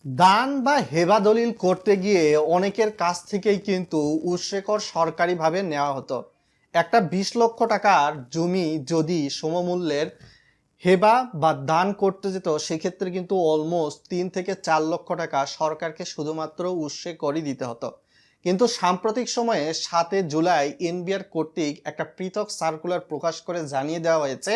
দান বা হেবা দলিল করতে গিয়ে অনেকের কাছ থেকেই কিন্তু উৎসেকর সরকারিভাবে নেওয়া হতো। একটা 20 লক্ষ টাকার জমি যদি সমমূল্যের হেবা বা দান করতে যেত, সেক্ষেত্রে কিন্তু অলমোস্ট 3 থেকে 4 লক্ষ টাকা সরকারকে শুধুমাত্র উৎসেকরই দিতে হতো। কিন্তু সাম্প্রতিক সময়ে 7 জুলাই এনবিআর কর্তৃক একটা পৃথক সার্কুলার প্রকাশ করে জানিয়ে দেওয়া হয়েছে,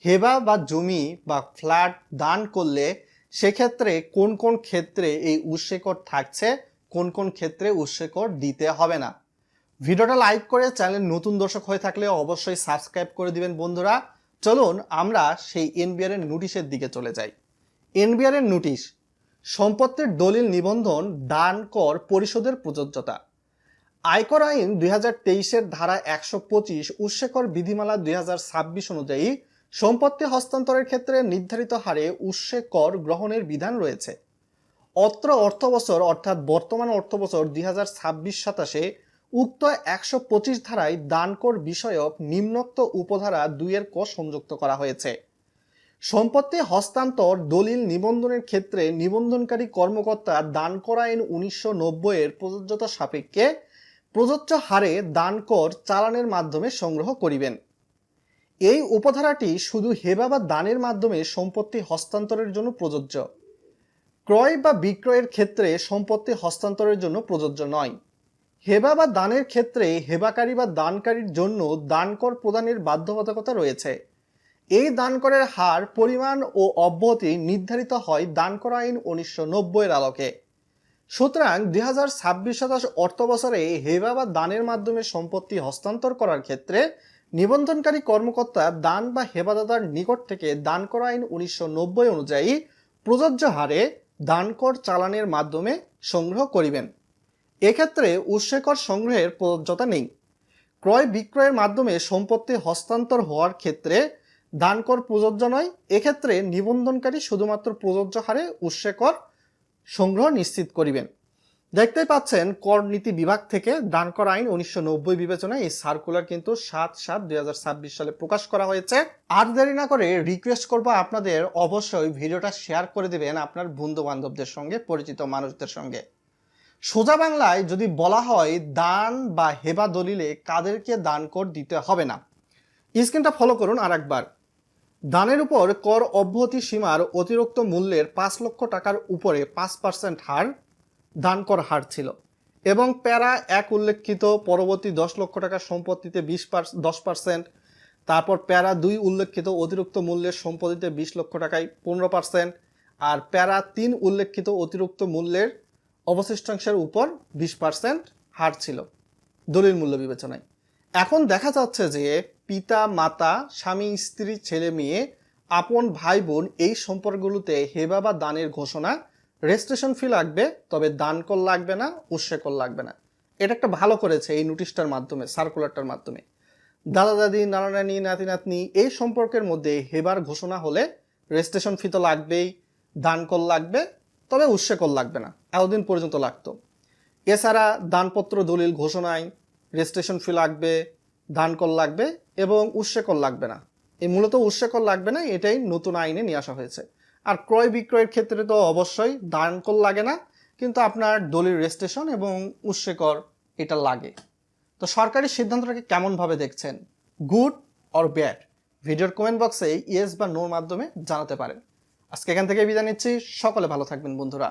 হেবা বা জমি বা ফ্ল্যাট দান করলে সেক্ষেত্রে কোন কোন ক্ষেত্রে এই উৎসেকর থাকছে, কোন কোন ক্ষেত্রে উৎসেকর দিতে হবে না। ভিডিওটা লাইক করে চ্যানেল নতুন দর্শক হয়ে থাকলে অবশ্যই সাবস্ক্রাইব করে দিবেন বন্ধুরা। চলুন আমরা সেই এনবিআর এর নোটিশের দিকে চলে যাই। এনবিআর এর নোটিশ: সম্পত্তির দলিল নিবন্ধন দান কর পরিশোধের প্রযোজ্যতা। আয়কর আইন 2023-এর ধারা 125 উৎসেকর বিধিমালা 2026 অনুযায়ী সম্পত্তি হস্তান্তরের ক্ষেত্রে নির্ধারিত হারে উৎসেকর গ্রহণের বিধান রয়েছে। অত্র অর্থবছর অর্থাৎ বর্তমান অর্থবছর 2026-27 উক্ত 125 ধারায় দানকর বিষয়ক নিম্নোক্ত উপধারা 2-এর ক সংযুক্ত করা হয়েছে। সম্পত্তি হস্তান্তর দলিল নিবন্ধনের ক্ষেত্রে নিবন্ধনকারী কর্মকর্তা দানকর আইন 1990-এর প্রযোজ্যতা সাপেক্ষে প্রযোজ্য হারে দানকর চালানের মাধ্যমে সংগ্রহ করিবেন। এই উপধারাটি শুধু হেবা বা দানের মাধ্যমে সম্পত্তি হস্তান্তরের জন্য প্রযোজ্য। ক্রয় বা বিক্রয়ের ক্ষেত্রে সম্পত্তি হস্তান্তরের জন্য প্রযোজ্য নয়। হেবা বা দানের ক্ষেত্রে হেবাকারী বা দানকারীর জন্য দানকর প্রদানের বাধ্যবাধকতা রয়েছে। এই দানকরের হার, পরিমাণ ও অব্যাহতি নির্ধারিত হয় দানকর আইন 1990-এর আলোকে। সুতরাং 2026-27 অর্থবছরে হেবা বা দানের মাধ্যমে সম্পত্তি হস্তান্তর করার ক্ষেত্রে নিবন্ধনকারী কর্মকর্তা দান বা হেবাদাতার নিকট থেকে দানকর আইন 1990 অনুযায়ী প্রযোজ্য হারে দানকর চালানের মাধ্যমে সংগ্রহ করিবেন। এক্ষেত্রে উৎসেকর সংগ্রহের প্রযোজ্যতা নেই। ক্রয় বিক্রয়ের মাধ্যমে সম্পত্তি হস্তান্তর হওয়ার ক্ষেত্রে দানকর প্রযোজ্য নয়। এক্ষেত্রে নিবন্ধনকারী শুধুমাত্র প্রযোজ্য হারে উৎসেকর সংগ্রহ নিশ্চিত করিবেন। দেখতেই পাচ্ছেন, কর নীতি বিভাগ থেকে দানকর আইন 1990 বিবেচনায় এই সার্কুলার কিন্তু 7/7/2026 সালে প্রকাশ করা হয়েছে। আর দেরি না করে রিকোয়েস্ট করব আপনাদের, অবশ্যই ভিডিওটা শেয়ার করে দিবেন আপনার বন্ধু বান্ধবদের সঙ্গে, পরিচিত মানুষদের সঙ্গে। সোজা বাংলায় যদি বলা হয় দান বা হেবা দলিলে কাদেরকে দান কর দিতে হবে না, স্ক্রিনটা ফলো করুন আর একবার। দানের উপর কর অব্যাহতি সীমার অতিরিক্ত মূল্যের 5 লক্ষ টাকার উপরে 5% হার দানকর হার ছিল এবং প্যারা 1 উল্লেখিত পরবর্তী 10 লক্ষ টাকার সম্পত্তিতে 10%, তারপর প্যারা 2 উল্লেখিত অতিরিক্ত মূল্যের সম্পত্তিতে 20 লক্ষ টাকায় 15%, আর প্যারা 3 উল্লেখিত অতিরিক্ত মূল্যের অবশিষ্টাংশের উপর 20% হার ছিল দলিল মূল্য বিবেচনায়। এখন দেখা যাচ্ছে যে পিতা মাতা, স্বামী স্ত্রী, ছেলে মেয়ে, আপন ভাই বোন এই সম্পর্কগুলোতে হেবা বা দানের ঘোষণা, রেজিস্ট্রেশন ফি লাগবে, তবে দানকর লাগবে না, উৎসেকর লাগবে না। এটা একটা ভালো করেছে এই নোটিশটার মাধ্যমে, সার্কুলারটার মাধ্যমে। দাদা দাদি, নানা নানি, নাতি নাতনি এই সম্পর্কের মধ্যে হেবার ঘোষণা হলে রেজিস্ট্রেশন ফি তো লাগবেই, দানকর লাগবে, তবে উৎসেকর লাগবে না, এতদিন পর্যন্ত লাগতো। এছাড়া দানপত্র দলিল ঘোষণায় রেজিস্ট্রেশন ফি লাগবে, দানকর লাগবে এবং উৎসেকর লাগবে না। এই মূলত উৎসেকর লাগবে না, এটাই নতুন আইনে নিয়ে আসা হয়েছে। আর ক্রয় বিক্রয়ের ক্ষেত্রে তো অবশ্যই দানকর লাগে না, কিন্তু আপনার দলিল রেজিস্ট্রেশন এবং উৎসেকর এটা লাগে। তো সরকারি সিদ্ধান্তটাকে কেমনভাবে দেখছেন, গুড অর ব্যাড? ভিডিওর কমেন্ট বক্সে ইয়েস বা নোর মাধ্যমে জানাতে পারেন। আজকে এখান থেকে বিদায় নিচ্ছি। সকলে ভালো থাকবেন বন্ধুরা।